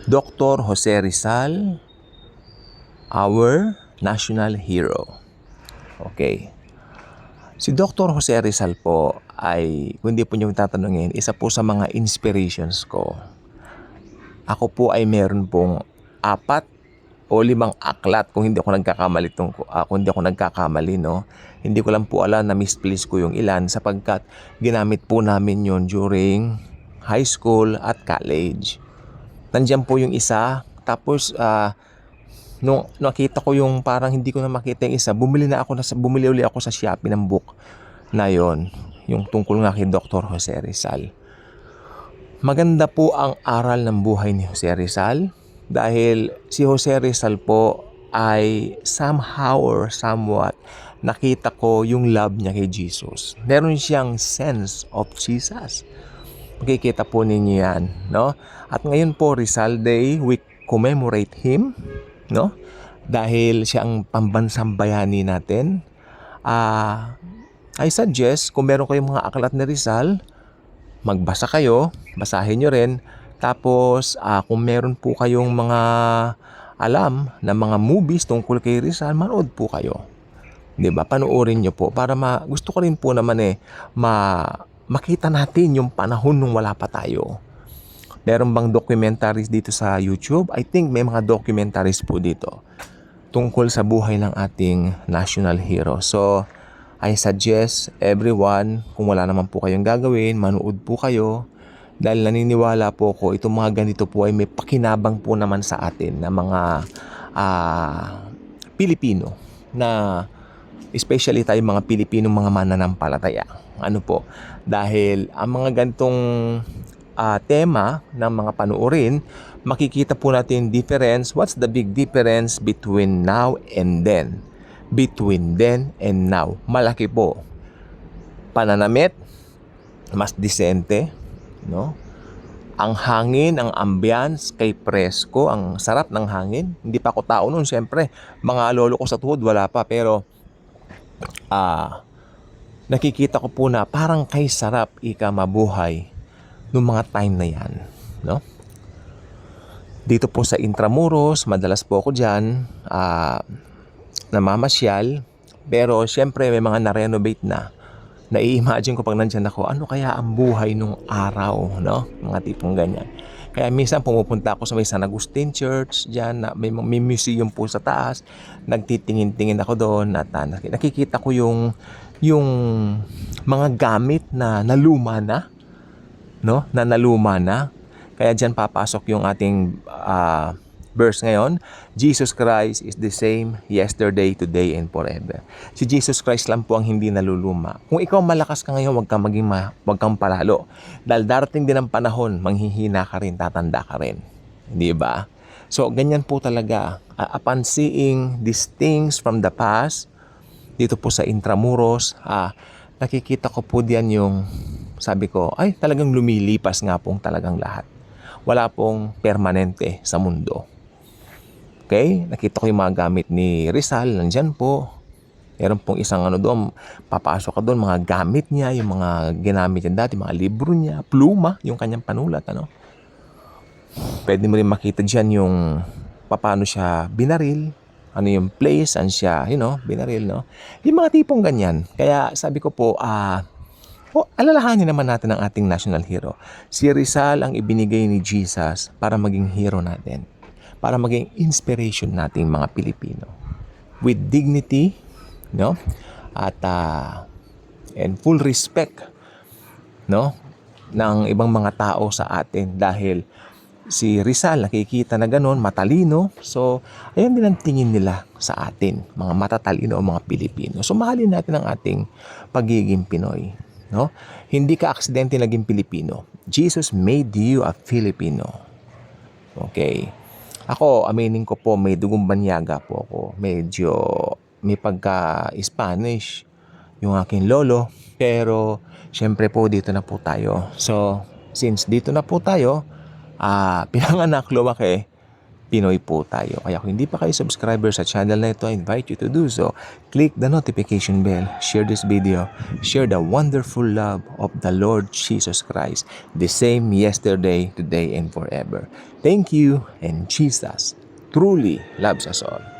Dr. Jose Rizal, our national hero. Okay. Si Dr. Jose Rizal po ay, kung hindi po niyo tatanungin, isa po sa mga inspirations ko. Ako po ay meron pong 4 o 5 aklat kung hindi ako nagkakamali kung hindi ako nagkakamali, no. Hindi ko lang po alam na misplace ko yung ilan sapagkat ginamit po namin yon during high school at college. Nandiyan po yung isa, tapos nung nakita ko yung parang hindi ko na makita yung isa, bumili uli ako sa Shopee ng book na yon, yung tungkol nga kay Dr. Jose Rizal. Maganda po ang aral ng buhay ni Jose Rizal dahil si Jose Rizal po ay somehow or somewhat nakita ko yung love niya kay Jesus. Meron siyang sense of Jesus. Makikita po ninyo yan, no? At ngayon po, Rizal Day, we commemorate him, no? Dahil siya ang pambansang bayani natin. I suggest, kung meron kayong mga aklat ni Rizal, magbasa kayo, basahin nyo rin. Tapos, kung meron po kayong mga alam na mga movies tungkol kay Rizal, manood po kayo. 'Di ba? Panoorin nyo po para gusto ko rin po naman makita natin yung panahon nung wala pa tayo. Meron bang documentaries dito sa YouTube? I think may mga documentaries po dito tungkol sa buhay ng ating national hero. So, I suggest everyone, kung wala naman po kayong gagawin, manood po kayo. Dahil naniniwala po ko, itong mga ganito po ay may pakinabang po naman sa atin na mga Pilipino na especially tayo mga Pilipino, mga mananampalataya. Ano po? Dahil ang mga gantong tema ng mga panuorin, makikita po natin difference. What's the big difference between now and then? Between then and now. Malaki po. Pananamit, mas disente, no? Ang hangin, ang ambience kay presko, ang sarap ng hangin. Hindi pa ako tao noon, siyempre. Mga lolo ko sa tuhod, wala pa. Pero nakikita ko po na parang kay sarap mabuhay nung mga time na yan, no? Dito po sa Intramuros, madalas po ako dyan namamasyal, pero syempre may mga na-renovate na. Nai-imagine ko pag nandyan ako, ano kaya ang buhay nung araw, no? Mga tipong ganyan. Kaya minsan pumupunta ako sa may San Agustin Church dyan, na may museum po sa taas. Nagtitingin-tingin ako doon at nakikita ko yung mga gamit na naluma na, no? Na naluma na. Kaya dyan papasok yung ating verse ngayon. Jesus Christ is the same yesterday, today, and forever. Si Jesus Christ lang po ang hindi naluluma. Kung ikaw malakas ka ngayon, wag kang palalo. Dahil darating din ang panahon, manghihina ka rin, tatanda ka rin. Di ba? So, ganyan po talaga. Upon seeing these things from the past, dito po sa Intramuros, nakikita ko po diyan yung, sabi ko, ay talagang lumilipas nga pong talagang lahat. Wala pong permanente sa mundo. Okay? Nakita ko yung mga gamit ni Rizal, nandyan po. Meron pong isang doon, papasok ka doon, mga gamit niya, yung mga ginamit niya dati, mga libro niya, pluma, yung kanyang panulat, ano. Pwede mo rin makita dyan yung paano siya binaril, ano yung place, saan siya, binaril, no. Yung mga tipong ganyan. Kaya sabi ko po, alalahanin naman natin ang ating national hero. Si Rizal ang ibinigay ni Jesus para maging hero natin. Para maging inspiration nating mga Pilipino. With dignity, no? At and full respect, no? Ng ibang mga tao sa atin dahil si Rizal nakikita na gano'n, matalino. So, ayun din ang tingin nila sa atin, mga matatalino o mga Pilipino. So, mahalin natin ang ating pagiging Pinoy, no? Hindi ka aksidente naging Pilipino. Jesus made you a Filipino. Okay. Ako, aminin ko po, may dugong banyaga po ako. Medyo may pagka-Spanish yung aking lolo. Pero, syempre po, dito na po tayo. So, since dito na po tayo, pinanganak, lumaki, Pinoy po tayo. Kaya kung hindi pa kayo subscriber sa channel na ito, I invite you to do so. Click the notification bell, share this video, share the wonderful love of the Lord Jesus Christ, the same yesterday, today, and forever. Thank you, and Jesus truly loves us all.